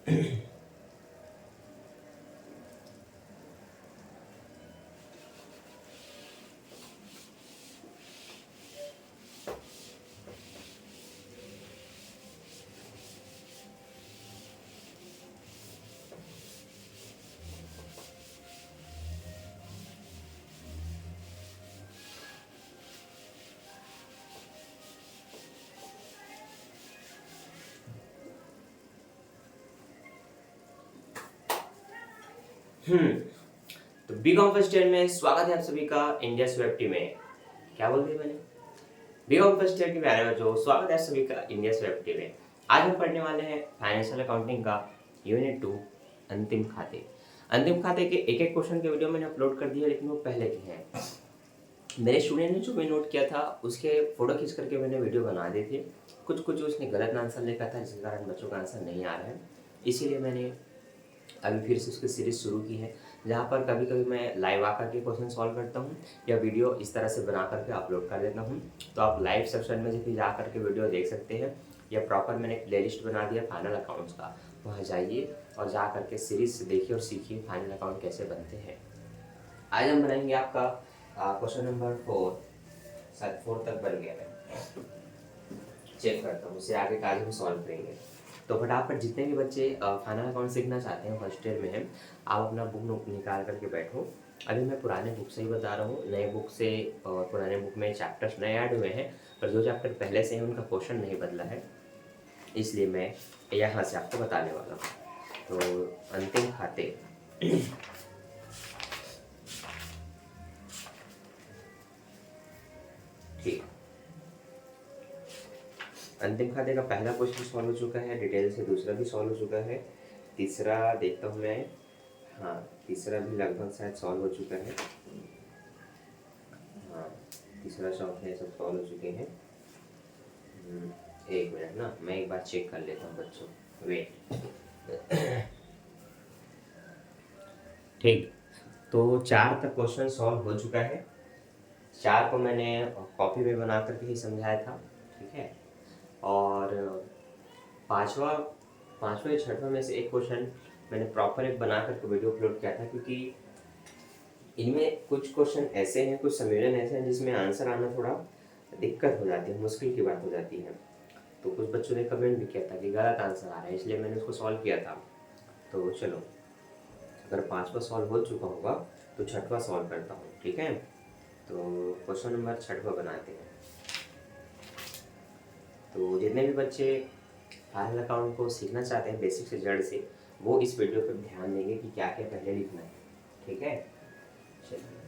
हम्म तो B com first year में स्वागत है आप सभी का इंडिया स्वेप्टी में। क्या बोल दिया मैंने? बी कॉम फर्स्ट ईयर के प्यारे बच्चों, स्वागत है आप सभी का इंडिया स्वेप्टी में। आज हम पढ़ने वाले हैं फाइनेंशियल अकाउंटिंग का यूनिट 2 अंतिम खाते। अंतिम खाते के एक एक क्वेश्चन के वीडियो मैंने अपलोड कर दिया, लेकिन वो पहले के हैं। मेरे स्टूडेंट ने जो भी नोट किया था उसके फोटो खींच करके मैंने वीडियो बना दिए थे। कुछ कुछ उसने गलत आंसर लिखा था, जिसके कारण बच्चों का आंसर नहीं आ रहा है। इसीलिए मैंने अभी फिर से उसकी सीरीज शुरू की है, जहाँ पर कभी कभी मैं लाइव आकर के क्वेश्चन सॉल्व करता हूँ या वीडियो इस तरह से बना करके अपलोड कर देता हूँ। तो आप लाइव सेक्शन में भी जा करके वीडियो देख सकते हैं, या प्रॉपर मैंने प्लेलिस्ट बना दिया फाइनल अकाउंट्स का, वहाँ जाइए और जा करके सीरीज देखिए और सीखिए फाइनल अकाउंट कैसे बनते हैं। आज हम बनाएंगे आपका क्वेश्चन नंबर 4, शायद 4 तक बन गया है, चेक करता हूँ, उससे आगे का आज हम सॉल्व करेंगे। तो फटाफट जितने भी बच्चे फाइनल अकाउंट सीखना चाहते हैं, फर्स्ट ईयर में हैं, आप अपना बुक निकाल करके बैठो। अभी मैं पुराने बुक से ही बता रहा हूँ, नए बुक से और पुराने बुक में चैप्टर्स नए ऐड हुए हैं, पर जो चैप्टर पहले से हैं उनका क्वेश्चन नहीं बदला है, इसलिए मैं यहाँ से आपको बताने वाला हूँ। तो अंतिम खाते ठीक, अंतिम खाते का पहला क्वेश्चन सॉल्व हो चुका है, डिटेल से दूसरा भी सॉल्व हो चुका है, तीसरा देखता हूँ मैं, हाँ तीसरा भी लगभग शायद सॉल्व हो चुका है। हाँ तीसरा चौथा ये सब सॉल्व हो चुके हैं। एक मिनट ना, मैं एक बार चेक कर लेता हूँ बच्चों, वेट। ठीक, तो 4 तक क्वेश्चन सॉल्व हो चुका है। 4 को मैंने कॉपी में बना करके ही समझाया था, ठीक है। और पांचवा पांचवा या छठवा में से एक क्वेश्चन मैंने प्रॉपर एक बना करके वीडियो अपलोड किया था, क्योंकि इनमें कुछ क्वेश्चन ऐसे हैं, कुछ संयोजन ऐसे हैं जिसमें आंसर आना थोड़ा दिक्कत हो जाती है, मुश्किल की बात हो जाती है। तो कुछ बच्चों ने कमेंट भी किया था कि गलत आंसर आ रहा है, इसलिए मैंने उसको सॉल्व किया था। तो चलो, अगर पांचवा सॉल्व हो चुका होगा तो छठवा सॉल्व करता हूँ, ठीक है। तो क्वेश्चन नंबर छठवा बनाते हैं। तो जितने भी बच्चे फाइनल अकाउंट को सीखना चाहते हैं बेसिक से जड़ से, वो इस वीडियो पर ध्यान देंगे कि क्या क्या पहले लिखना है, ठीक है। चलिए,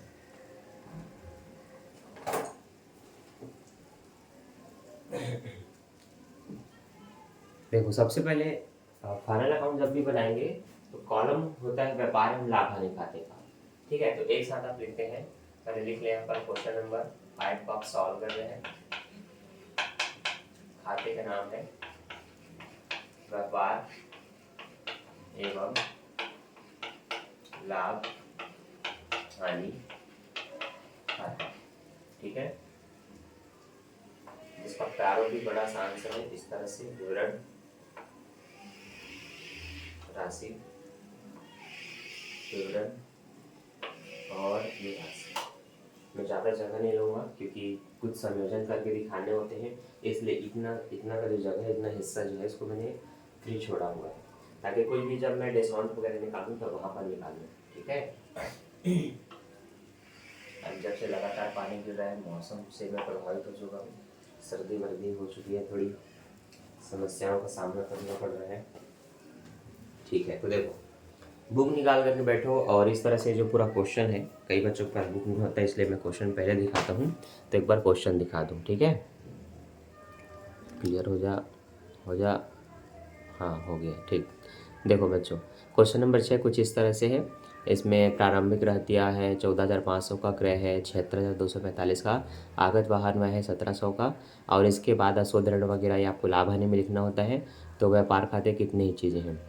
देखो सबसे पहले फाइनल अकाउंट जब भी बनाएंगे तो कॉलम होता है व्यापार एवं लाभ हानि खाते का, ठीक है। तो एक साथ आप लिखते हैं, पहले लिख लें यहाँ पर क्वेश्चन नंबर 5 को आप सॉल्व कर रहे हैं। खाते का नाम है व्यापार एवं लाभ हानि खाता, ठीक है। जिसका प्रारूप भी बड़ा सा आंसर है, इस तरह से विवरण, राशि, विवरण और ये राशि। मैं ज़्यादा जगह नहीं लूँगा क्योंकि कुछ संयोजन करके दिखाने होते हैं, इसलिए इतना इतना का जो जगह है, इतना हिस्सा जो है इसको मैंने फ्री छोड़ा हुआ है, ताकि कोई भी जब मैं डिस्काउंट वगैरह निकालूँ तो वहाँ पर निकालूँ, ठीक है। अब जब से लगातार पानी गिर रहा है, मौसम से मैं प्रभावित हो चुका हूँ, सर्दी वर्दी हो चुकी है, थोड़ी समस्याओं का सामना करना पड़ रहा है, ठीक है। तो देखो, बुक निकाल करके बैठो और इस तरह से जो पूरा क्वेश्चन है, कई बच्चों के पास बुक नहीं होता है, इसलिए मैं क्वेश्चन पहले दिखाता हूँ। तो एक बार क्वेश्चन दिखा दूँ, ठीक है। क्लियर हो जा, हाँ हो गया, ठीक। देखो बच्चों, क्वेश्चन नंबर 6 कुछ इस तरह से है। इसमें प्रारंभिक रहतिया है 14,500 का, क्रय है 76,245 का, आगत वाहन वह है 1700 का, और इसके बाद अशोध ऋण वगैरह ये आपको लाभ हानि में लिखना होता है। तो व्यापार खाते कितनी ही चीज़ें हैं,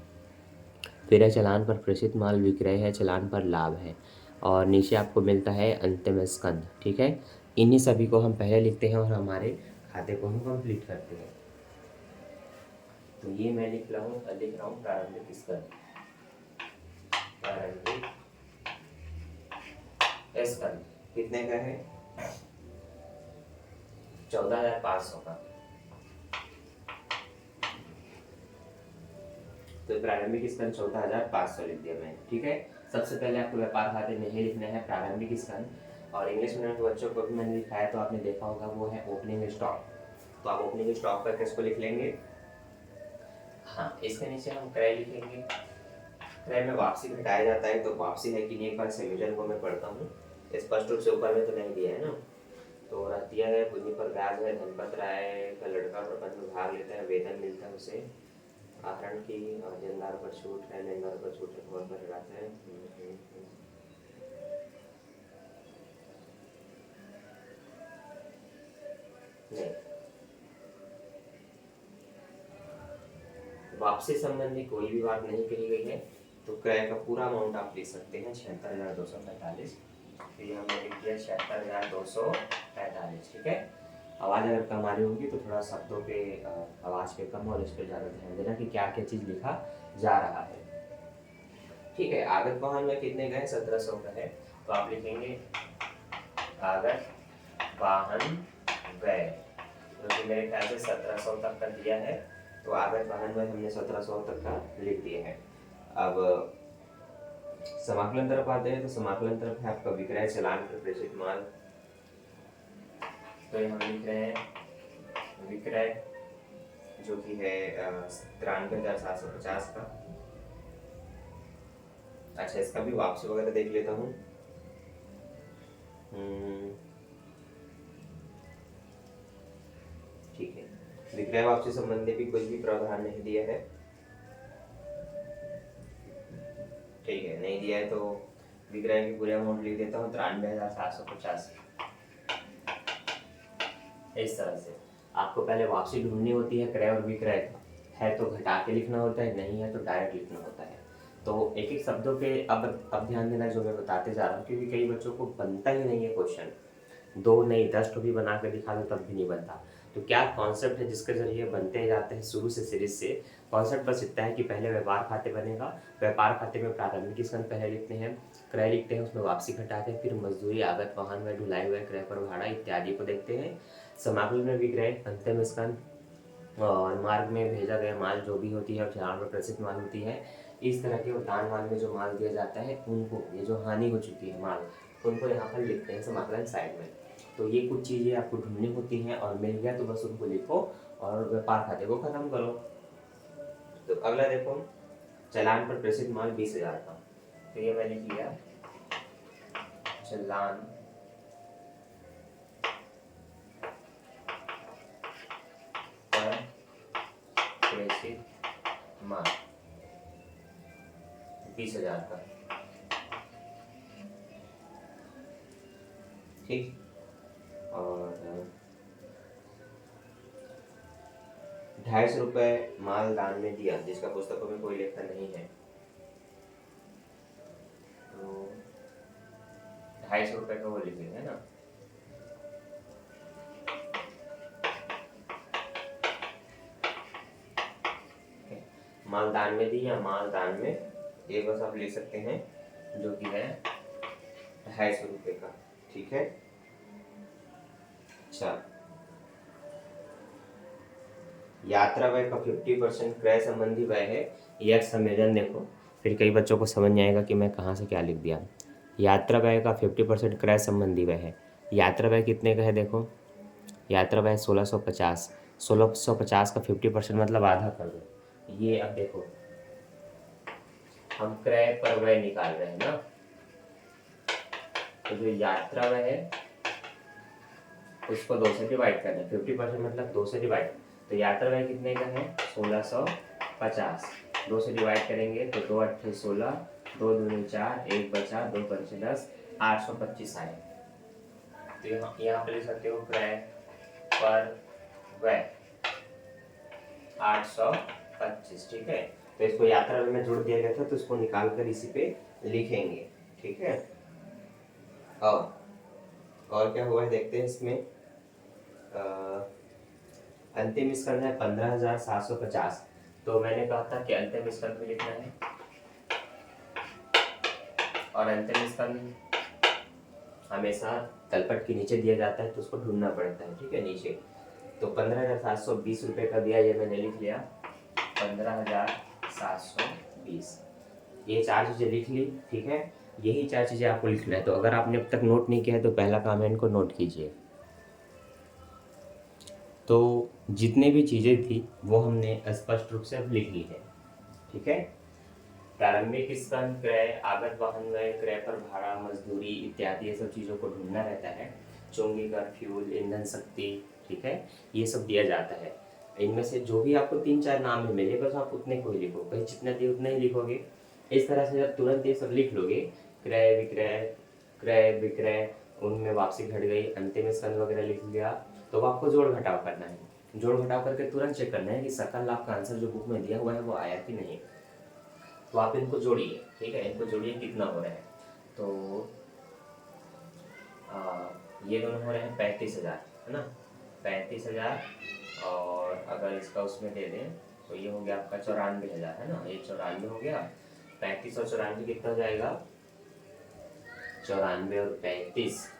फिर है चालान पर प्रेषित माल विक्रय है, चालान पर लाभ है, और नीचे आपको मिलता है अंतिम स्कंद, ठीक है। इन्हीं सभी को हम पहले लिखते हैं और हमारे खाते को हम कंप्लीट करते हैं। तो ये मैं लिख रहा हूँ प्रारंभिक स्कंद, प्रारंभिक स्कंद कितने का है? 14,500 का। तो प्रारंभिक स्कंद 14,500 लिख दिया मैंने, ठीक है। सबसे पहले आपको व्यापार खाते में ही लिखना है प्रारंभिक स्कंद, और इंग्लिश मीडियम के बच्चों को भी मैंने लिखाया तो आपने देखा होगा, वो है ओपनिंग स्टॉक। तो आप ओपनिंग स्टॉक करके इसको लिख लेंगे। हाँ, इसके नीचे हम क्रय लिखेंगे। क्रय में वापसी घटाया जाता है, तो वापसी है कि नहीं एक बार संयोजन को मैं पढ़ता हूँ, स्पष्ट रूप से ऊपर में तो नहीं दिया है ना। तो रहतिया है, पूंजी पर ब्याज है, धनपत्र आय का लड़का प्रबंध में भाग लेता है, वेतन मिलता है उसे, आहरण की देनदार पर छूट है, लेनदार पर छूट है, पर हटाता है। नहीं, वापसी संबंधी कोई भी बात नहीं कही गई है, तो क्रय का पूरा अमाउंट आप ले सकते हैं 76,245। तो ये हमने लिख दिया 76,245, ठीक है। आवाज़ अगर कम आ रही होगी तो थोड़ा शब्दों पे आवाज़ पे कम और इस पर ज़्यादा ध्यान देना कि क्या क्या चीज़ लिखा जा रहा है, ठीक है। आगत वाहन में कितने का है? 1700 का है, तो आप लिखेंगे आगत वाहन व्यय, जो कि मेरे ख्याल से 1700 तक का दिया है, तो आगत वाहन व्यय हमने 1700 तक का लिख दिया है। अब समाकलन तरफ आते हैं, तो समाकलन तरफ है आपका विक्रय चालान पर प्रेषित माल, तो हम लिख रहे हैं विक्रय जो कि है 93,750 का। अच्छा, इसका भी वापसी वगैरह देख लेता हूँ। ठीक है, विक्रय वापसी संबंधी भी कुछ भी प्रावधान नहीं दिया है, ठीक है, नहीं दिया है, तो विक्रय की पूरे अमाउंट लिख देता हूँ 93,750। इस तरह से आपको पहले वापसी ढूंढनी होती है, क्रय और विक्रय का है तो घटा के लिखना होता है, नहीं है तो डायरेक्ट लिखना होता है। तो एक एक शब्दों पे अब ध्यान देना जो मैं बताते जा रहा हूँ, क्योंकि कई बच्चों को बनता ही नहीं है क्वेश्चन, 2 नहीं 10 भी बना कर दिखा दो तब भी नहीं बनता। तो क्या कॉन्सेप्ट है जिसके जरिए बनते जाते हैं शुरू से सीरीज से? कॉन्सेप्ट बस इतना है कि पहले व्यापार खाते बनेगा, व्यापार खाते में प्रारंभिक स्कंद पहले लिखते हैं, क्रय लिखते हैं, उसमें वापसी घटाते हैं, फिर मजदूरी, आगत, वाहन में ढुलाई हुए, क्रय पर भाड़ा इत्यादि को देखते हैं। समाकलन में विक्रय, अंतिम स्कंद, और मार्ग में भेजा गया माल जो भी होती है और चालान पर प्रसिद्ध माल होती है, इस तरह के उद्यान माल में जो माल दिया जाता है उनको, ये जो हानि हो चुकी है माल, उनको यहाँ पर लिखते हैं समाकलन साइड में। तो ये कुछ चीज़ें आपको ढूंढनी होती हैं, और मिल गया तो बस उनको लिखो और व्यापार खाते को खत्म करो। तो अगला देखो, चालान पर प्रसिद्ध माल 20,000 का, तो ये मैं लिख लिया चालान पर प्रसिद्ध माल 20,000 का, ठीक। और 250 रुपये माल दान में दिया, जिसका पुस्तकों में कोई लेखन नहीं है, तो 250 रुपये का वो लिखेंगे ना। माल दान में दी या माल दान में, ये बस आप लिख सकते हैं, जो कि है 250 रुपये का, ठीक है। अच्छा, यात्रा व्यय का 50% क्रय संबंधी व्यय है, यह संयोजन देखो, फिर कई बच्चों को समझ नहीं आएगा कि मैं कहाँ से क्या लिख दिया। यात्रा व्यय का 50% क्रय संबंधी व्यय है, यात्रा व्यय कितने का है देखो, यात्रा व्यय 1650, 1650 का 50% मतलब आधा कर दो। ये अब देखो हम क्रय पर व्यय निकाल रहे हैं ना, तो जो यात्रा व्यय है उसको 2 से डिवाइड करना है, 50% मतलब 2 से डिवाइड, तो यात्रा व्यय कितने का है 1650, 2 से डिवाइड करेंगे तो 2 8 16, 2 दूनी 4, 1 बचा, 2 पंचे 10, 825 आए। तो यहाँ पे लिख सकते हो क्रय पर व्यय 825, ठीक है। तो इसको यात्रा में जोड़ दिया गया था, तो इसको निकाल कर इसी पे लिखेंगे, ठीक है। अब और क्या हुआ है देखते हैं इसमें। अंतिम स्कंद है 15,750, तो मैंने कहा था कि अंतिम स्कंद में लिखना है, और अंतिम स्कंद हमेशा तलपट के नीचे दिया जाता है, तो उसको ढूंढना पड़ता है, ठीक है, नीचे। तो 15,720 रुपये का दिया, ये मैंने लिख लिया 15,720। ये 4 चीज़ें लिख ली, ठीक है। यही 4 चीज़ें आपको लिखना है। तो अगर आपने अब तक नोट नहीं किया है तो पहला काम है, इनको नोट कीजिए। तो जितने भी चीज़ें थी वो हमने स्पष्ट रूप से अब लिख ली है, ठीक है। प्रारंभिक स्कंद, क्रय, आगत वाहन व्यय, क्रय पर भाड़ा, मजदूरी इत्यादि, ये सब चीज़ों को ढूंढना रहता है। चोंगी कर, फ्यूल, ईंधन शक्ति, ठीक है, ये सब दिया जाता है। इनमें से जो भी आपको 3-4 नाम मिले, बस आप उतने को ही लिखो, कहीं जितने दिए उतने ही लिखोगे। इस तरह से जब तुरंत ये सब लिख लोगे, क्रय विक्रय, क्रय विक्रय, उनमें वापसी घट गई, अंतिम स्कंद वगैरह लिख लिया, तो आपको जोड़ घटाव करना है। जोड़ घटाव करके तुरंत चेक करना है कि सकल लाभ का आंसर जो बुक में दिया हुआ है वो आया कि नहीं। तो आप इनको जोड़िए, ठीक है, इनको जोड़िए कितना हो रहा है। तो ये दोनों हो रहे हैं 35,000, है ना, 35,000, और अगर इसका उसमें दे दें तो ये हो गया आपका 94,000, है ना, ये 94 हो गया। 35 और 94 कितना हो जाएगा, 94 और 35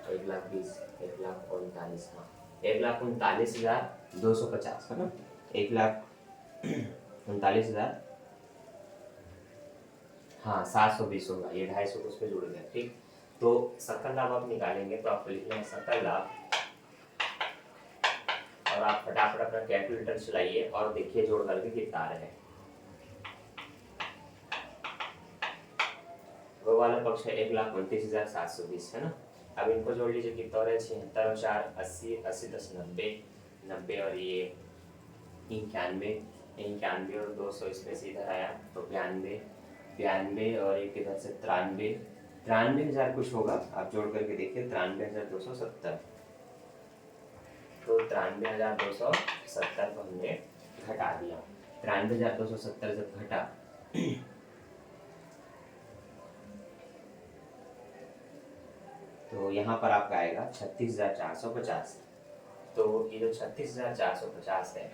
1,20,000, 1,39,000, हाँ, 1,39,250, है ना, 1,39,000, हाँ 720 होगा, ये 250 तो उस पर जुड़ गया, ठीक। तो सकल लाभ आप निकालेंगे तो आपको लिखना है सकल लाभ, और आप फटाफट अपना कैलकुलेटर चलाइए और देखिए जोड़ करके कितना आ रहा है। वो वाला पक्ष है 1,29,720, है ना। अब इनको जोड़ लीजिए, कितना हो रहा है, 76 और 4 80, 80 10 90, 90 और ये 91, 91 और 200 इसमें से इधर आया तो 92, 92 और एक इधर से 93, 93,000 कुछ होगा, आप जोड़ करके देखिए 93,270। तो 93,270 को हमने घटा दिया। 93,270 जब घटा तो यहाँ पर आपका आएगा 36,450। तो ये जो 36,450 है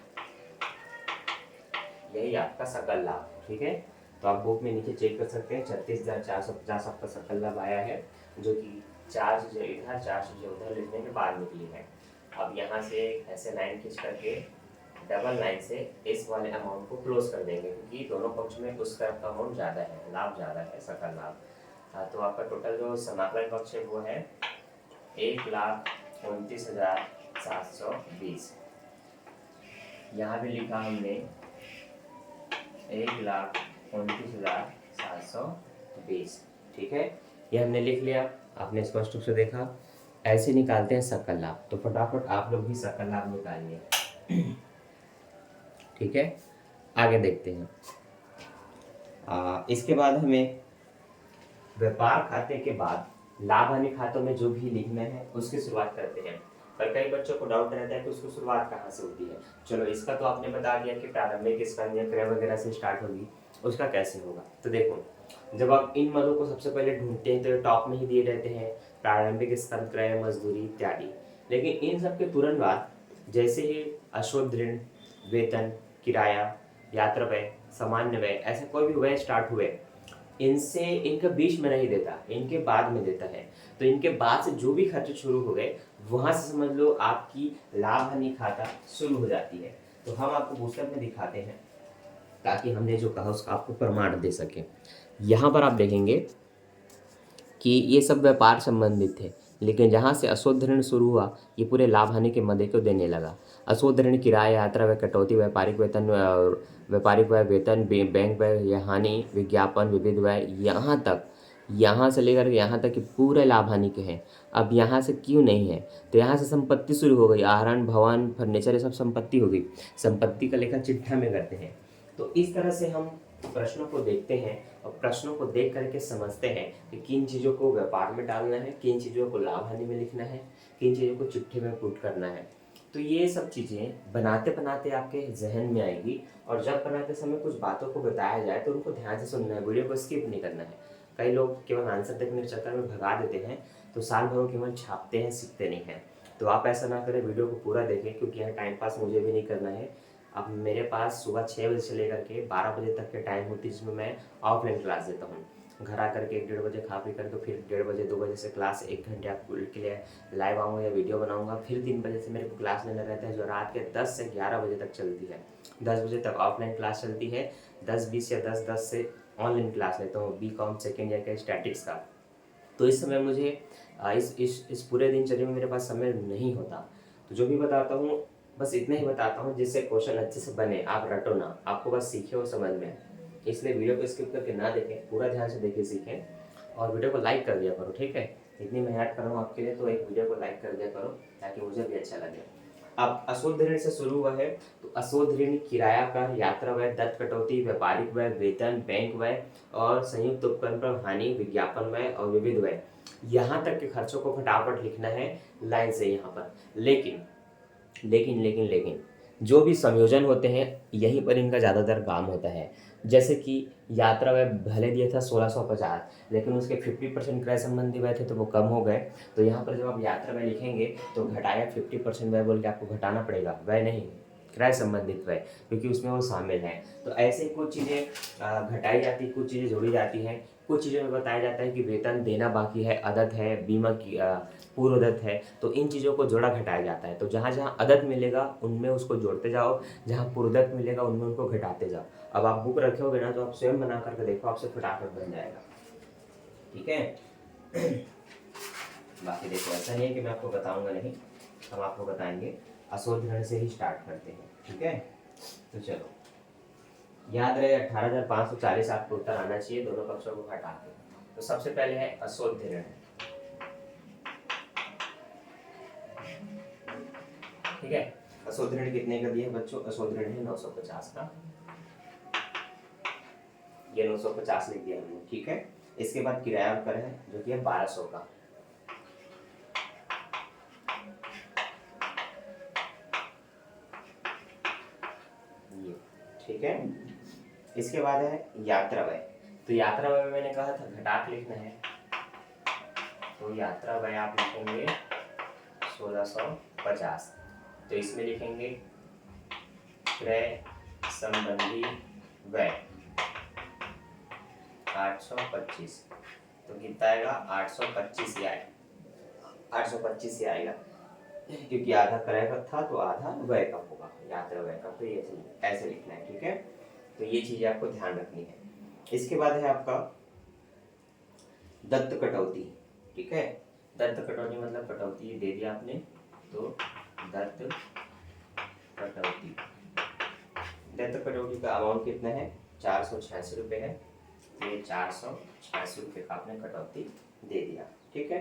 यही आपका सकल लाभ, ठीक है। तो आप बुक में नीचे चेक कर सकते हैं, 36,450 आपका सकल लाभ आया है, जो कि 4 चीज़ें इधर 4 चीज़ें उधर लिखने के बाद निकली है। अब यहाँ से ऐसे लाइन खींच करके डबल लाइन से इस वाले अमाउंट को क्लोज कर देंगे, क्योंकि दोनों पक्ष में उस तरफ का अमाउंट ज़्यादा है, लाभ ज़्यादा है, सकल लाभ। तो आपका टोटल जो समाकलन पक्ष है वो है 1,29,720। यहाँ भी लिखा हमने 1,29,720, ठीक है, ये हमने लिख लिया, आपने स्पष्ट रूप से देखा। ऐसे निकालते हैं सकल लाभ, तो फटाफट आप लोग भी सकल लाभ निकालिए, ठीक है। आगे देखते हैं। इसके बाद हमें व्यापार खाते के बाद लाभ हानि खातों में जो भी लिखना है उसकी शुरुआत करते हैं। पर कई बच्चों को डाउट रहता है कि उसकी शुरुआत कहाँ से होती है। चलो इसका तो आपने बता दिया कि प्रारंभिक स्कंद या क्रय वगैरह से स्टार्ट होगी, उसका कैसे होगा। तो देखो, जब आप इन मदों को सबसे पहले ढूंढते हैं तो ये टॉप में ही दिए रहते हैं, प्रारंभिक स्कंद, क्रय, मजदूरी इत्यादि। लेकिन इन सब के तुरंत बाद जैसे ही अशुद्ध ऋण, वेतन, किराया, यात्रा व्यय, सामान्य व्यय, ऐसे कोई भी व्यय स्टार्ट हुए, इनसे इनके बीच में नहीं देता, इनके बाद में देता है। तो इनके बाद से जो भी खर्च शुरू हो गए वहां से समझ लो आपकी लाभ हानि खाता शुरू हो जाती है। तो हम आपको पुस्तक में दिखाते हैं ताकि हमने जो कहा उसका आपको प्रमाण दे सके। यहाँ पर आप देखेंगे कि ये सब व्यापार संबंधित थे, लेकिन जहाँ से अशुद्ध ऋण शुरू हुआ ये पूरे लाभ हानि के मदे को देने लगा। अशुद्ध ऋण, किराया, यात्रा व्यय, कटौती, व्यापारिक वेतन, व्यापारिक व्यय, वेतन, बैंक व्यय, या हानि, विज्ञापन, विविध व्यय, यहाँ तक, यहाँ से लेकर यहाँ तक कि पूरे लाभ हानि के हैं। अब यहाँ से क्यों नहीं है, तो यहाँ से संपत्ति शुरू हो गई, आहरण, भवन, फर्नीचर, ये सब संपत्ति हो गई। संपत्ति का लेखा चिट्ठा में करते हैं। तो इस तरह से हम प्रश्नों को देखते हैं और प्रश्नों को देख करके समझते हैं कि किन चीज़ों को व्यापार में डालना है, किन चीज़ों को लाभ हानि में लिखना है, किन चीज़ों को चिट्ठी में पुट करना है। तो ये सब चीज़ें बनाते बनाते आपके जहन में आएगी, और जब बनाते समय कुछ बातों को बताया जाए तो उनको ध्यान से सुनना है, वीडियो को स्किप नहीं करना है। कई लोग केवल आंसर देखने के चक्कर में भगा देते हैं, तो साल भर केवल छापते हैं, सीखते नहीं हैं। तो आप ऐसा ना करें, वीडियो को पूरा देखें, क्योंकि यहाँ टाइम पास मुझे भी नहीं करना है। अब मेरे पास सुबह 6 बजे से लेकर के 12 बजे तक के टाइम होती है, जिसमें मैं ऑफलाइन क्लास देता हूँ। घर आकर के 1 डेढ़ बजे खा पी करके फिर 1:30 बजे 2 बजे से क्लास 1 घंटे आपके लिए लाइव आऊँगा या वीडियो बनाऊँगा। फिर 3 बजे से मेरे को क्लास लेना रहता है, जो रात के 10 से 11 बजे तक चलती है। 10 बजे तक ऑफलाइन क्लास चलती है, 10:20 या 10:10 से ऑनलाइन क्लास लेता हूँ बीकॉम सेकेंड ईयर का स्टैटिक्स का। तो इस समय मुझे इस पूरे दिनचर्या में मेरे पास समय नहीं होता। तो जो भी बताता हूँ बस इतना ही बताता हूँ जिससे क्वेश्चन अच्छे से बने, आप रटो ना, आपको बस सीखे और समझ में आए। इसलिए वीडियो को स्किप करके ना देखें, पूरा ध्यान से देखिए, सीखें और वीडियो को लाइक कर दिया करो, ठीक है। इतनी मेहनत कर रहा हूँ आपके लिए, तो एक वीडियो को लाइक कर दिया करो ताकि मुझे भी अच्छा लगे। अब अशुद्ध ऋण से शुरू हुआ है, तो अशुद्ध ऋण किराया कर, यात्रा व्यय, दत्त कटौती, व्यापारिक व्यय, वेतन, बैंक व्यय और संयुक्त उपकरण पर हानि, विज्ञापन व्यय और विविध व्यय, यहाँ तक के खर्चों को फटाफट लिखना है लाइन से यहाँ पर। लेकिन लेकिन लेकिन लेकिन जो भी संयोजन होते हैं यहीं पर इनका ज़्यादातर काम होता है। जैसे कि यात्रा व्यय भले दिया था 1650, लेकिन उसके 50% क्रय संबंधी व्यय थे तो वो कम हो गए। तो यहाँ पर जब आप यात्रा व्यय लिखेंगे तो घटाया 50% व्यय बोल के आपको घटाना पड़ेगा, व्यय नहीं, क्रय संबंधित व्यय, क्योंकि उसमें वो शामिल है। तो ऐसे कुछ चीज़ें घटाई जाती, कुछ चीज़ें जोड़ी जाती हैं। कुछ चीज़ों में बताया जाता है कि वेतन देना बाकी है, अदद है, बीमा की पूर्वदत्त है, तो इन चीज़ों को जोड़ा घटाया जाता है। तो जहाँ जहाँ अदद मिलेगा उनमें उसको जोड़ते जाओ, जहाँ पूर्वदत्त मिलेगा उनमें उनको घटाते जाओ। अब आप बुक रखे होगे ना, तो आप स्वयं बना करके देखो, आपसे फटाफट बन जाएगा, ठीक है। बाकी देखो, ऐसा नहीं है कि मैं आपको बताऊंगा नहीं, हम आपको बताएंगे। अशुद्ध ऋण से ही स्टार्ट करते हैं, ठीक है। तो चलो, याद रहे 18,540 आपको उत्तर आना चाहिए दोनों पक्षों को घटा के। तो सबसे पहले है अशुद्ध ऋण, ठीक है। अशुद्ध ऋण कितने का दिया बच्चों? अशुद्ध ऋण है 950 का, ये 950 लिख दिया हमने, ठीक है। इसके बाद किराया कर है जो कि है 1200 का, ये, ठीक है। इसके बाद है यात्रा व्यय। तो यात्रा व्यय मैंने कहा था घटा के लिखना है, तो यात्रा व्यय आप लिखेंगे 1650। तो इसमें लिखेंगे क्रय संबंधी व्यय 825, तो कितना आएगा? 825 ही आएगा, 825 ही आएगा, क्योंकि आधा क्रय का था तो आधा व्यय का होगा, यात्रा व्यय का। तो ये ऐसे लिखना है, ठीक है। तो ये चीजें आपको ध्यान रखनी है। इसके बाद है आपका दत्त कटौती, ठीक है। दत्त कटौती मतलब कटौती दे दिया आपने, तो दत्त कटौती, दत्त कटौती का अमाउंट कितना है? 486 रुपये है। ये 486 रुपये का आपने कटौती दे दिया, ठीक है।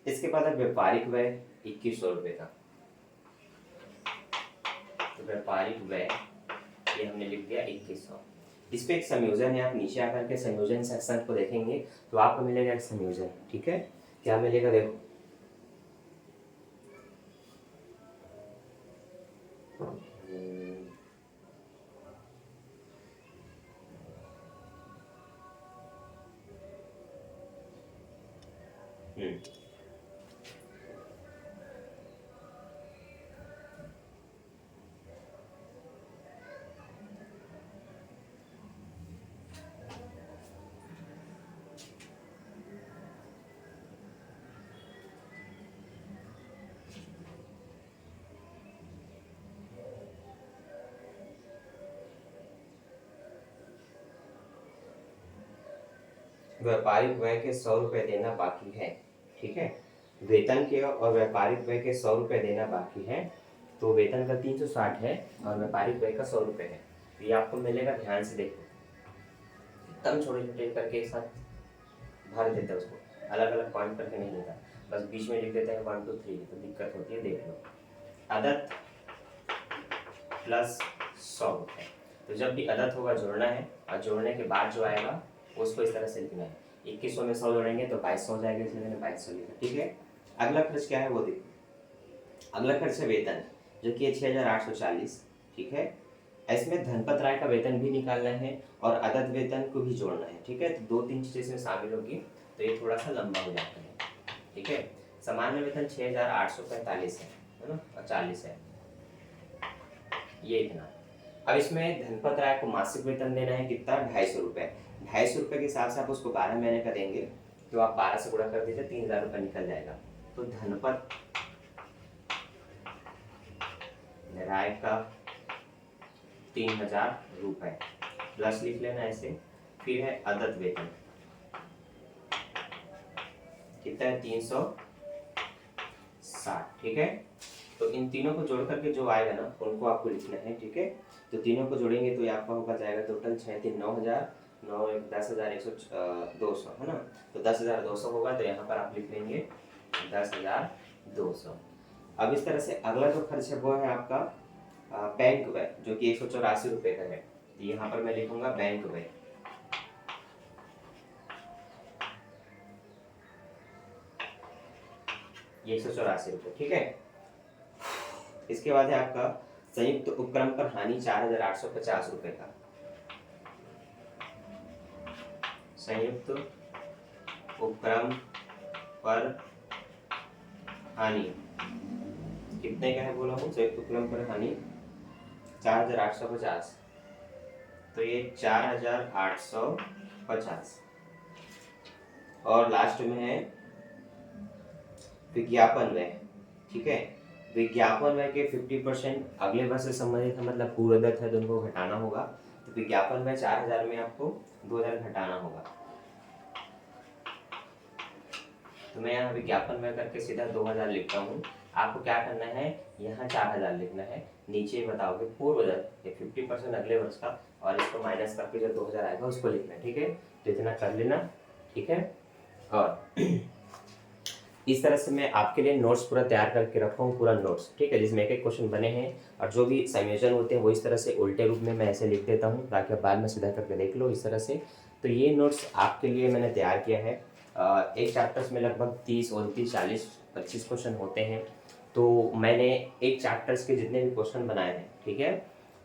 इसके बाद है व्यापारिक व्यय 2100 रुपये का। तो व्यापारिक व्यय ये हमने लिख दिया 2100। इस पे एक संयोजन है, आप नीचे आकर के संयोजन सेक्शन को देखेंगे तो आपको मिलेगा एक संयोजन, ठीक है। क्या मिलेगा देखो, व्यापारिक व्यय के 100 रुपये देना बाकी है, ठीक है। वेतन के और व्यापारिक व्यय के 100 रुपये देना बाकी है। तो वेतन का 360 है और व्यापारिक व्यय का 100 रुपये है। तो ये आपको मिलेगा, ध्यान से देखो, एकदम छोटे छोटे करके एक साथ भर देते हैं उसको, अलग अलग पॉइंट करके नहीं देता, बस बीच में लिख देते हैं 1 2 3, तो दिक्कत होती है, देख लो। अदत्त प्लस 100 रुपये, तो जब भी अदत्त होगा जोड़ना है, और जोड़ने के बाद जो आएगा उसको इस तरह से लिखना है। 2100 में 100 जोड़ेंगे तो 2200 हो जाएगा, इसलिए मैंने 2200 लिखा, ठीक है। अगला खर्च क्या है वो देखो, अगला खर्च है वेतन, जो कि 6840, ठीक है। इसमें धनपत राय का वेतन भी निकालना है और अदद वेतन को भी जोड़ना है, ठीक है। तो 2-3 चीजें इसमें शामिल होगी, तो ये थोड़ा सा लंबा हो जाता है, ठीक है। सामान्य वेतन 6,845 है ना, और 40 है, ये इतना। अब इसमें धनपत राय को मासिक वेतन देना है कितना, 250 रुपये। 250 रुपये के हिसाब से आप उसको 12 महीने का देंगे तो आप 12 से गुणा कर दीजिए, 3,000 रुपये निकल जाएगा। तो धनपत राय का 3,000 रुपये प्लस लिख लेना ऐसे। फिर है अदत्त वेतन, कितना है, 360, ठीक है। तो इन तीनों को जोड़ करके जो आएगा ना उनको आपको लिखना है, ठीक है। तो तीनों को जोड़ेंगे तो ये आपका होगा जाएगा टोटल 6 3 9,000, 9 1 10,100 है ना। तो 10,200 होगा, तो यहाँ पर आप लिख लेंगे 10,200। अब इस तरह से अगला जो खर्च है वो है आपका बैंक व्यय, जो कि 184 रुपये का है। तो यहाँ पर मैं लिखूंगा बैंक व्यय, ये 184 रुपये, ठीक है। इसके बाद है आपका संयुक्त उपक्रम पर हानि 4,850 रुपये का। संयुक्त उपक्रम पर हानि कितने का है बोला हूँ, संयुक्त उपक्रम पर हानि 4,850, तो ये 4,850। और लास्ट में है विज्ञापन व्यय, ठीक है। विज्ञापन व्यय के 50% अगले वर्ष से संबंधित है, मतलब पूर्वदत्त है तो उनको घटाना होगा। तो विज्ञापन व्यय 4,000 में आपको 2,000 घटाना होगा। तो मैं यहाँ विज्ञापन व्यय करके सीधा 2,000 लिखता हूँ। आपको क्या करना है, यहाँ 4,000 लिखना है, नीचे बताओगे पूर्वदत्त ये 50% अगले वर्ष का, और इसको माइनस करके जो 2,000 आएगा उसको लिखना है, ठीक है। तो इतना कर लेना, ठीक है। और इस तरह से मैं आपके लिए नोट्स पूरा तैयार करके रखा हूँ, पूरा नोट्स, ठीक है, जिसमें एक एक क्वेश्चन बने हैं और जो भी संयोजन होते हैं वो इस तरह से उल्टे रूप में मैं ऐसे लिख देता हूँ ताकि आप बाद में सीधा करके देख लो इस तरह से। तो ये नोट्स आपके लिए मैंने तैयार किया है। एक चैप्टर्स में लगभग 30 29 40 25 क्वेश्चन होते हैं। तो मैंने एक चैप्टर्स के जितने भी क्वेश्चन बनाए हैं, ठीक है,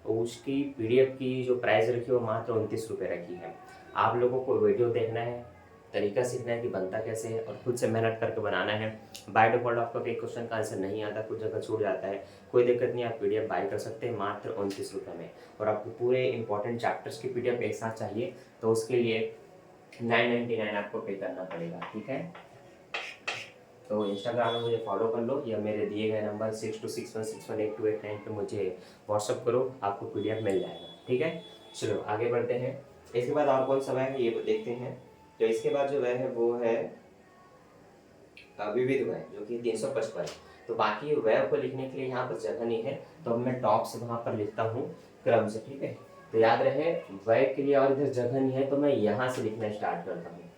तो उसकी PDF की जो प्राइस रखी है वो मात्र 29 रुपये रखी है। आप लोगों को वीडियो देखना है, तरीका सीखना है कि बनता कैसे है, और खुद से मेहनत करके बनाना है। बाय डिफॉल्ट आपको एक क्वेश्चन का आंसर नहीं आता, कुछ जगह छूट जाता है, कोई दिक्कत नहीं, आप PDF बाय कर सकते हैं मात्र 29 रुपये में। और आपको पूरे इंपॉर्टेंट चैप्टर्स की PDF एक साथ चाहिए तो उसके लिए 999 आपको पे करना पड़ेगा, ठीक है। तो इंस्टाग्राम में मुझे फॉलो कर लो या मेरे दिए गए नंबर 6261618289 पे मुझे व्हाट्सअप करो, आपको PDF मिल जाएगा, ठीक है। चलो आगे बढ़ते हैं। इसके बाद और कौन सा है ये देखते हैं। तो इसके बाद जो है वो है विविध व्यय, जो कि 355। तो बाकी व्यय को लिखने के लिए यहाँ पर जगह नहीं है, तो अब मैं टॉप से वहाँ पर लिखता हूँ क्रम से, ठीक है। तो याद रहे व्यय के लिए और इधर जगह नहीं है, तो मैं यहाँ से लिखना स्टार्ट करता हूँ।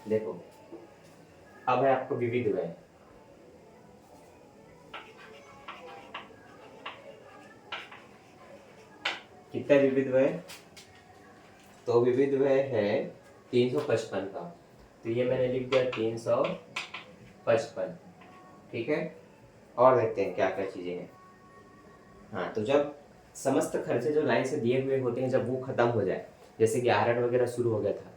देखो अब है आपको विविध व्यय, कितना विविध व्यय, तो विविध व्यय है 355 का, तो ये मैंने लिख दिया 355, ठीक है। और देखते हैं क्या क्या चीजें हैं। हाँ, तो जब समस्त खर्चे जो लाइन से दिए हुए होते हैं जब वो खत्म हो जाए, जैसे कि आहरण वगैरह शुरू हो गया था,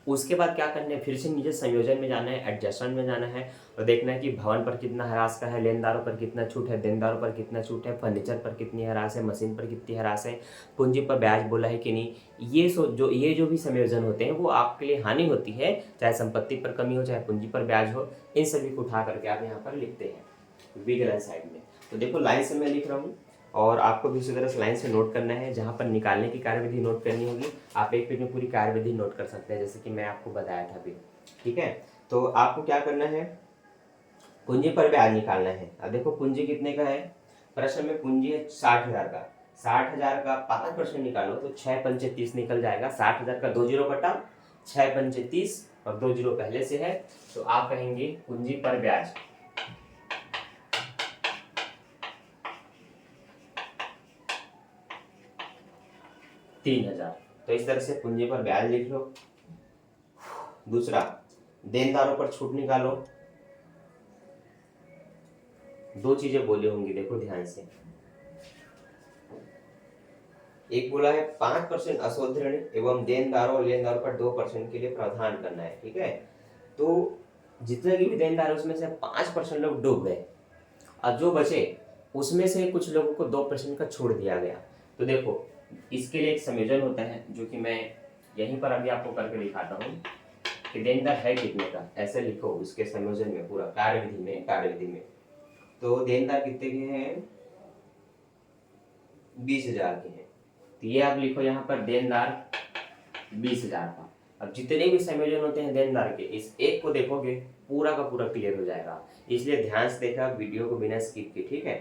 उसके बाद क्या करना है, फिर से नीचे संयोजन में जाना है, एडजस्टमेंट में जाना है और देखना है कि भवन पर कितना ह्रास का है, लेनदारों पर कितना छूट है, देनदारों पर कितना छूट है, फर्नीचर पर कितनी ह्रास है, मशीन पर कितनी ह्रास है, पूंजी पर ब्याज बोला है कि नहीं। ये जो भी संयोजन होते हैं वो आपके लिए हानि होती है, चाहे संपत्ति पर कमी हो चाहे पूंजी पर ब्याज हो, इन सभी को उठा करके आप यहाँ पर लिखते हैं विगलन साइड में। तो देखो लाइन से मैं लिख रहा हूँ और आपको भी उसी तरह से लाइन से नोट करना है। जहाँ पर निकालने की कार्यविधि नोट करनी होगी, आप एक पेज में पूरी कार्यविधि नोट कर सकते हैं, जैसे कि मैं आपको बताया था अभी, ठीक है। तो आपको क्या करना है, पूंजी पर ब्याज निकालना है। अब देखो पूंजी कितने का है, प्रश्न में पूंजी है 60,000 का, 60,000 का 5% निकालो तो 6 पंचे 30 निकल जाएगा। 60,000 का 2 जीरो कटा, 6 पंचे 30 और 2 जीरो पहले से है, तो आप कहेंगे पूंजी पर ब्याज 3,000। तो इस तरह से पूंजी पर ब्याज लिख लो। दूसरा, देनदारों पर छूट निकालो। दो चीजें बोली होंगी, देखो ध्यान से। एक बोला है 5% अशोध ऋण एवं देनदारों और लेनदारों पर 2% के लिए प्रावधान करना है, ठीक है। तो जितने भी देनदार है उसमें से 5% लोग डूब गए, और जो बचे उसमें से कुछ लोगों को 2% का छोड़ दिया गया। तो देखो इसके लिए एक संयोजन होता है जो कि मैं यहीं पर अभी आपको करके दिखाता हूँ कि देनदार है कितने का, ऐसे लिखो उसके संयोजन में पूरा कार्यविधि में। तो देनदार कितने के हैं, 20,000 के हैं। तो ये आप लिखो यहाँ पर देनदार 20,000 का। अब जितने भी संयोजन होते हैं देनदार के, इस एक को देखोगे पूरा का पूरा क्लियर हो जाएगा, इसलिए ध्यान से देखा वीडियो को बिना स्किप के, ठीक है।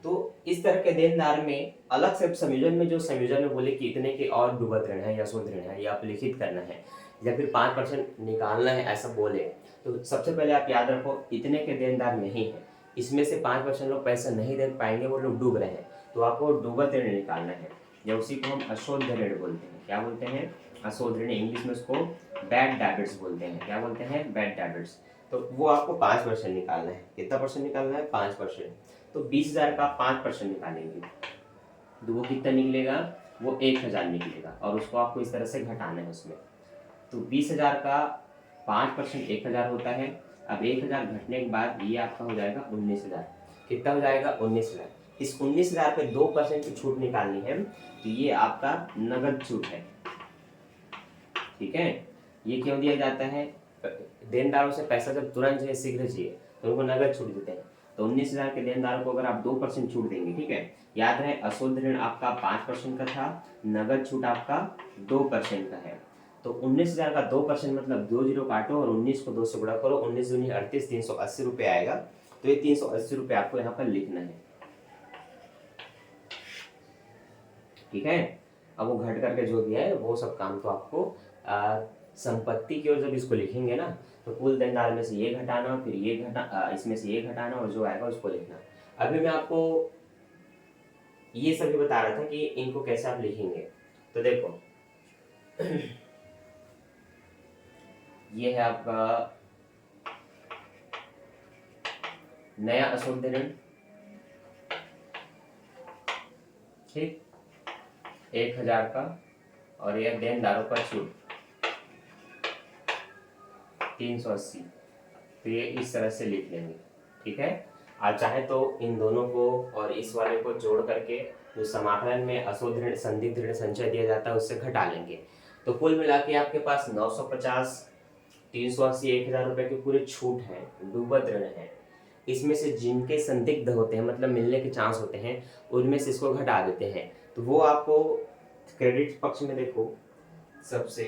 तो इस तरह के देनदार में अलग से संयोजन में जो संयोजन में बोले कि इतने के और डूबत ऋण है या शोध ऋण है, या आप लिखित करना है या फिर 5% निकालना है ऐसा बोले, तो सबसे पहले आप याद रखो इतने के देनदार नहीं है, इसमें से 5% लोग पैसा नहीं दे पाएंगे, वो लोग डूब रहे हैं, तो आपको डूबत ऋण निकालना है, या उसी को हम अशोध ऋण बोलते हैं। क्या बोलते हैं, अशोध ऋण, इंग्लिश में उसको बैड डेबिट्स बोलते हैं। क्या बोलते हैं, बैड डेबिट्स। तो वो आपको 5% निकालना है। कितना परसेंट निकालना है, 5%। तो 20,000 का 5% निकालेंगे तो वो कितना निकलेगा, वो 1,000 निकलेगा, और उसको आपको इस तरह से घटाना है उसमें। तो 20,000 का 5% 1,000 होता है। अब 1,000 घटने के बाद ये आपका हो जाएगा 19,000। कितना हो जाएगा, 19,000। इस 19,000 पे 2% की छूट निकालनी है, तो ये आपका नगद छूट है, ठीक है। ये क्यों दिया जाता है, देनदारों से पैसा जब तुरंत चाहिए, शीघ्र चाहिए, तो उनको नगद छूट देते हैं। तो 19,000 के देनदारों को अगर आप 2% छूट देंगे, ठीक है, याद रहे अशुद्ध ऋण आपका 5% का था, नगद छूट आपका 2% का है। तो 19,000 का 2% मतलब 2 जीरो काटो और 19 को 2 से गुणा करो, 19 दूनी 38, 380 रुपये आएगा। तो ये 380 रुपये आपको यहाँ पर लिखना है, ठीक है। अब वो घट करके जो दिया है वो सब काम तो आपको संपत्ति की ओर जब इसको लिखेंगे ना, तो कुल देनदार में से ये घटाना, फिर ये इसमें से ये घटाना, और जो आएगा उसको लिखना। अभी मैं आपको ये सभी बता रहा था कि इनको कैसे आप लिखेंगे। तो देखो ये है आपका नया अशुद्ध ऋण, ठीक, 1,000 का, और यह देनदारों पर छूट 380। तो ये इस तरह से लिख लेंगे, ठीक है। आप चाहे तो इन दोनों को और इस वाले को जोड़ करके जो समाकलन में अशुद्ध ऋण संदिग्ध ऋण संचय दिया जाता है उससे घटा लेंगे। तो कुल मिला के आपके पास 950, 380, 1,000 रुपए के पूरे छूट है, डूबत ऋण है। इसमें से जिनके संदिग्ध होते हैं, मतलब मिलने के चांस होते हैं, उनमें से इसको घटा देते हैं। तो वो आपको क्रेडिट पक्ष में देखो, सबसे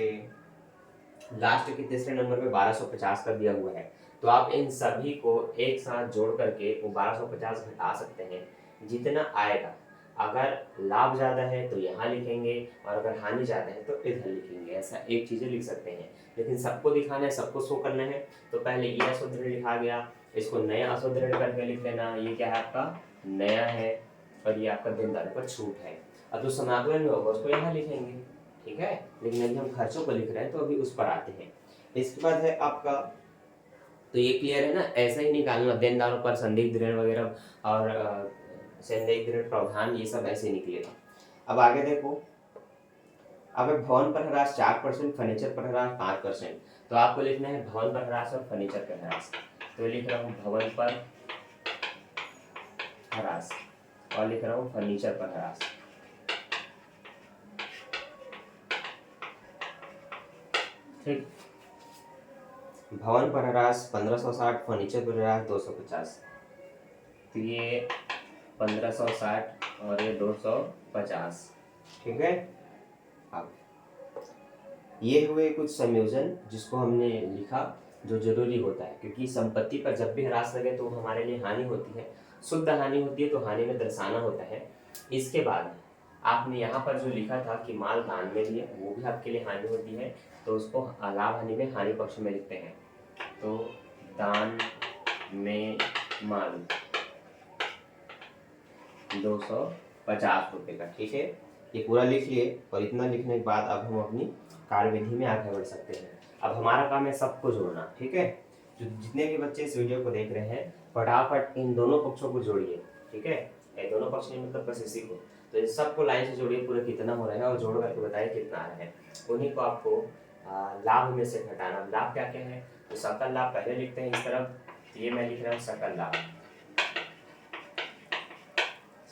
लास्ट के तीसरे नंबर पे 1250 का दिया हुआ है। तो आप इन सभी को एक साथ जोड़ करके वो 1250 घटा सकते हैं जितना आएगा। अगर लाभ ज्यादा है तो यहाँ लिखेंगे, और अगर हानि ज्यादा है तो इधर लिखेंगे, ऐसा एक चीजें लिख सकते हैं। लेकिन सबको दिखाना है, सबको शो करना है, तो पहले ये अशुद्ध ऋण लिखा गया, इसको नया अशुद्ध ऋण करके लिख लेना। ये क्या है, आपका नया है, और ये आपका देनदार पर छूट है। अब जो समाकलन में होगा उसको यहाँ लिखेंगे, ठीक है। लेकिन अभी हम खर्चों को लिख रहे हैं तो अभी उस पर आते हैं। इसके बाद है आपका, तो ये क्लियर है ना, ऐसा ही निकालना, देनदारों पर संदिग्ध ऋण वगैरह और संदिग्ध ऋण प्रावधान, ये सब ऐसे निकलेगा। अब आगे देखो, अब भवन पर ह्रास 4%, फर्नीचर पर ह्रास 5%। तो आपको लिखना है भवन पर ह्रास और फर्नीचर पर ह्रास। तो लिख रहा हूँ भवन पर ह्रास और लिख रहा हूँ फर्नीचर पर ह्रास, ठीक। भवन पर ह्रास 1560, फर्नीचर पर ह्रास 250। तो ये 1560 और ये 250, ठीक है। अब ये हुए कुछ संयोजन जिसको हमने लिखा, जो जरूरी होता है, क्योंकि संपत्ति पर जब भी ह्रास लगे तो हमारे लिए हानि होती है, शुद्ध हानि होती है, तो हानि में दर्शाना होता है। इसके बाद आपने यहाँ पर जो लिखा था कि माल दान में लिए, वो भी आपके लिए हानि होती है, तो उसको लाभ हानि में हानि पक्ष में लिखते हैं। तो दान में माल 250 रुपये का, ठीक है। ये पूरा लिख लिए, और इतना लिखने के बाद अब हम अपनी कार्यविधि में आगे बढ़ सकते हैं। अब हमारा काम है सबको जोड़ना, ठीक है। जो जितने भी बच्चे इस वीडियो को देख रहे हैं, फटाफट इन दोनों पक्षों को जोड़िए, ठीक है। ये दोनों पक्ष नहीं, मतलब बस इसी को, तो इन सबको लाइन से जोड़िए, पूरा कितना हो रहा है, और जोड़ करके बताइए कितना आ रहा है। उन्हीं को आपको लाभ में से घटाना। लाभ क्या क्या है, तो सकल लाभ पहले लिखते हैं इस तरफ, तो ये मैं लिख रहा हूँ सकल लाभ।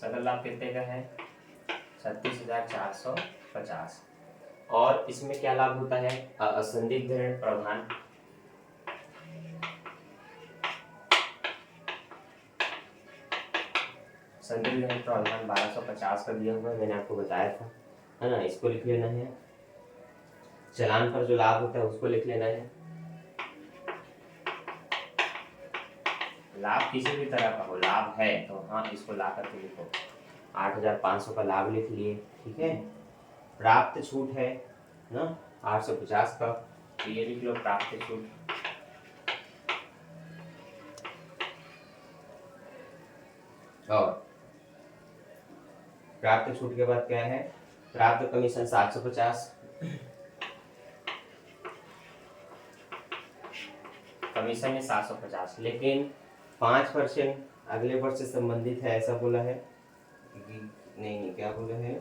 सकल लाभ कितने का है, 36,450। और इसमें क्या लाभ होता है, असंदिग्ध ऋण प्रावधान। संदिग्ध ऋण प्रावधान 1250 का दिया हुआ है, मैंने आपको बताया था, है ना। इसको लिख लेना है। चालान पर जो लाभ होता है उसको लिख लेना है। लाभ किसी भी तरह का हो, लाभ है तो हाँ इसको ला करके लिखो। 8,500 का लाभ लिख लिए, ठीक है। प्राप्त छूट है ना 850 का, तो ये लिख लो प्राप्त छूट। और प्राप्त छूट के बाद क्या है, प्राप्त कमीशन 750। कमीशन है 750, लेकिन 5% अगले वर्ष से संबंधित है, ऐसा बोला है। नहीं, क्या बोला है,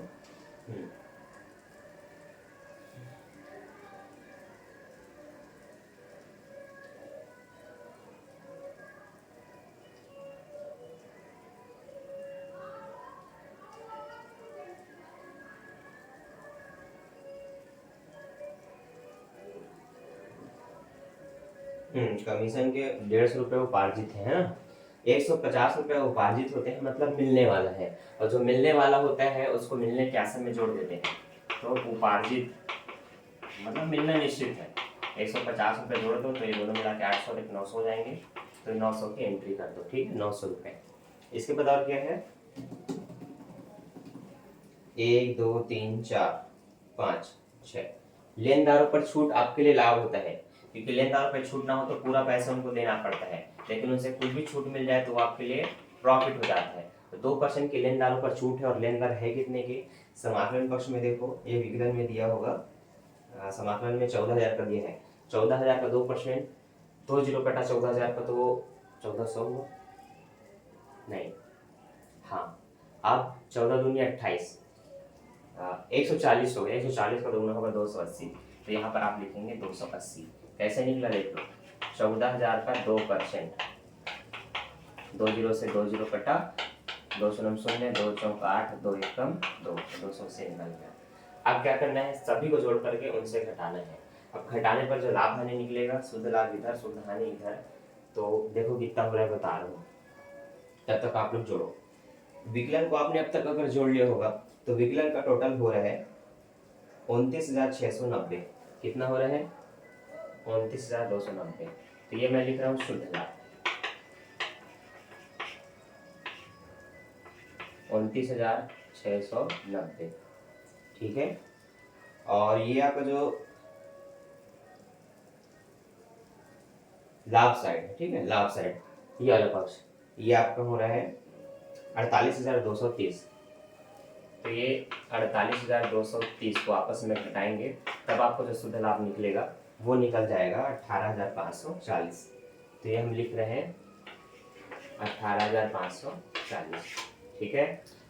कमीशन के 150 रुपये उपार्जित है ना। 150 रुपये उपार्जित होते हैं, मतलब मिलने वाला है, और जो मिलने वाला होता है उसको मिलने के आसन में जोड़ देते हैं, तो उपार्जित मतलब मिलना निश्चित है। 150 रुपये जोड़ दो तो ये दोनों मिला के 800 एक 900 हो जाएंगे, तो 900 की एंट्री कर दो, ठीक है, 900 रुपये। इसके बाद और क्या है, 1 2 3 4 5 6 लेनदारों पर छूट आपके लिए लाभ होता है, क्योंकि लेनदारों पर छूट ना हो तो पूरा पैसा उनको देना पड़ता है, लेकिन उनसे कुछ भी छूट मिल जाए तो वो आपके लिए प्रॉफिट हो जाता है। तो 2% के लेनदारों पर छूट है, और लेनदार है कितने के, समाकलन पक्ष में देखो ये विकलन में दिया होगा, समाकलन में 14,000 का दिया है। 14,000 का 2%, 2 जीरो कटा 14,000 का तो 1400 हुआ, नहीं, हाँ, अब 14 दूनी 28, 140 हो गया, 140 का दोगुना होगा 280, तो यहाँ पर आप लिखेंगे 280। कैसे निकला देख लो, 14,000 का 2%, 2 जीरो से 2 जीरो कटा, 2 शून्य शून्य, 2 चौक 8, 2 एकम 2, 200 से निकल गया। अब क्या करना है, सभी को जोड़ करके उनसे घटाना है। अब घटाने पर जो लाभ हानि निकलेगा, शुद्ध लाभ इधर शुद्ध हानि इधर, तो देखो कितना हो रहा है बता रहा हूँ, तब तक आप लोग जोड़ो। विकलन को आपने अब तक अगर जोड़ लिया होगा तो विकलन का टोटल हो रहा है 29,690। कितना हो रहा है, 29,290। तो ये मैं लिख रहा हूँ शुद्ध लाभ, 29,690, ठीक है। और ये आपका जो लाभ साइड है, ठीक है, लाभ साइड, ये वाला पक्ष, ये आपका हो रहा है 48,230। तो ये 48,230 को आपस में घटाएंगे, तब आपको जो शुद्ध लाभ निकलेगा वो निकल जाएगा 18,540। तो ये हम लिख रहे हैं 18,540, ठीक है।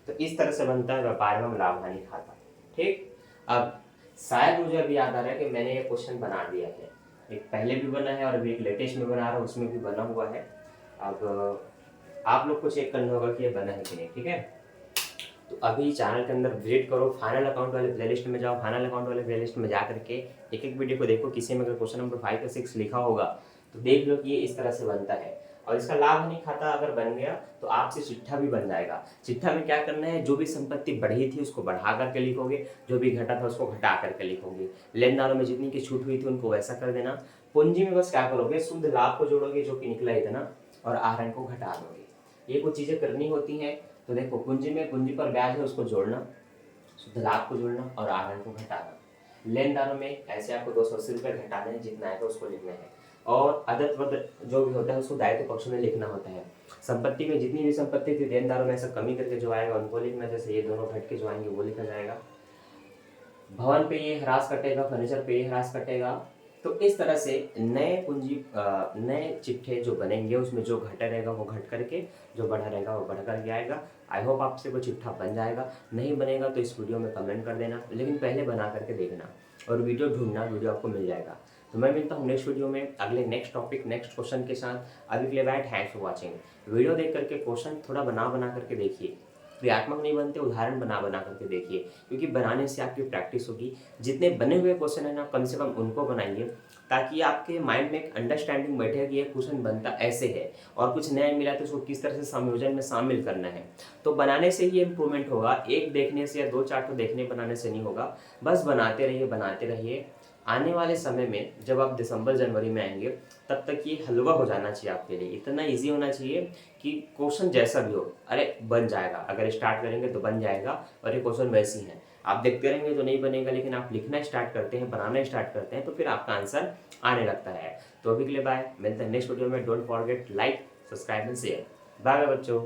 तो इस तरह से बनता है व्यापार एवं लाभ हानि खाता, ठीक। अब शायद मुझे अभी याद आ रहा है कि मैंने ये क्वेश्चन बना दिया है, एक पहले भी बना है और अभी एक लेटेस्ट में बना रहा हूँ, उसमें भी बना हुआ है। अब आप लोग को चेक करना होगा कि ये बना है कि नहीं, ठीक है। तो अभी चैनल के अंदर विजिट करो, फाइनल अकाउंट वाले प्लेलिस्ट में जाओ, फाइनल अकाउंट वाले प्लेलिस्ट में जा करके एक एक वीडियो को देखो, किसी में अगर क्वेश्चन नंबर 5 या 6 लिखा होगा तो देख लो कि ये इस तरह से बनता है। और इसका लाभ हानि खाता अगर बन गया तो आपसे चिट्ठा भी बन जाएगा। चिट्ठा में क्या करना है, जो भी संपत्ति बढ़ी थी उसको बढ़ा करके लिखोगे, जो भी घटा था उसको घटा करके लिखोगे, लेनदारों में जितनी की छूट हुई थी उनको वैसा कर देना। पूंजी में बस क्या करोगे, शुद्ध लाभ को जोड़ोगे जो कि निकला इतना, और आहरण को घटा दोगे। ये कुछ चीजें करनी होती हैं। तो देखो पूंजी में पूंजी पर ब्याज है उसको जोड़ना, शुद्ध लाभ को जोड़ना और आहरण को घटाना। लेनदारों में ऐसे आपको 280 रुपये घटाने हैं, जितना आएगा उसको लिखना है। और अदत वदत जो भी होता है उसको दायित्व पक्ष में लिखना होता है। संपत्ति में जितनी भी संपत्ति थी लेनदारों में ऐसा कमी करके जो आएगा उनको लिखना, जैसे ये दोनों घट के जो आएंगे वो लिखा जाएगा। भवन पे ये ह्रास कटेगा, फर्नीचर पे ये ह्रास कटेगा। तो इस तरह से नए पूंजी नए चिट्ठे जो बनेंगे उसमें जो घटा रहेगा वो घट करके, जो बढ़ा रहेगा वो बढ़ करके आएगा। आई होप आपसे वो चिट्ठा बन जाएगा, नहीं बनेगा तो इस वीडियो में कमेंट कर देना, लेकिन पहले बना करके देखना। और वीडियो ढूंढना, वीडियो आपको मिल जाएगा। तो मैं मिलता हूँ नेक्स्ट वीडियो में अगले नेक्स्ट टॉपिक नेक्स्ट क्वेश्चन के साथ। अभी के लिए bye, thanks for watching. Video देख करके क्वेश्चन थोड़ा बना बना करके देखिए, क्रियात्मक नहीं बनते, उदाहरण बना बना करके देखिए, क्योंकि बनाने से आपकी प्रैक्टिस होगी। जितने बने हुए क्वेश्चन है ना, कम से कम उनको बनाइए, ताकि आपके माइंड में एक अंडरस्टैंडिंग बैठे कि ये क्वेश्चन बनता ऐसे है और कुछ नया मिला तो उसको किस तरह से संयोजन में शामिल करना है। तो बनाने से ही इम्प्रूवमेंट होगा, एक देखने से या दो चार तो देखने बनाने से नहीं होगा। बस बनाते रहिए बनाते रहिए। आने वाले समय में जब आप दिसंबर जनवरी में आएंगे, तब तक ये हलवा हो जाना चाहिए आपके लिए, इतना ईजी होना चाहिए कि क्वेश्चन जैसा भी हो, अरे बन जाएगा। अगर स्टार्ट करेंगे तो बन जाएगा, और ये क्वेश्चन वैसे ही है। आप देखते रहेंगे तो नहीं बनेगा, लेकिन आप लिखना स्टार्ट करते हैं, बनाना स्टार्ट करते हैं, तो फिर आपका आंसर आने लगता है। तो अभी के लिए बाय, मिलते हैं नेक्स्ट वीडियो में। Don't forget like, subscribe and share. Bye bye बच्चों।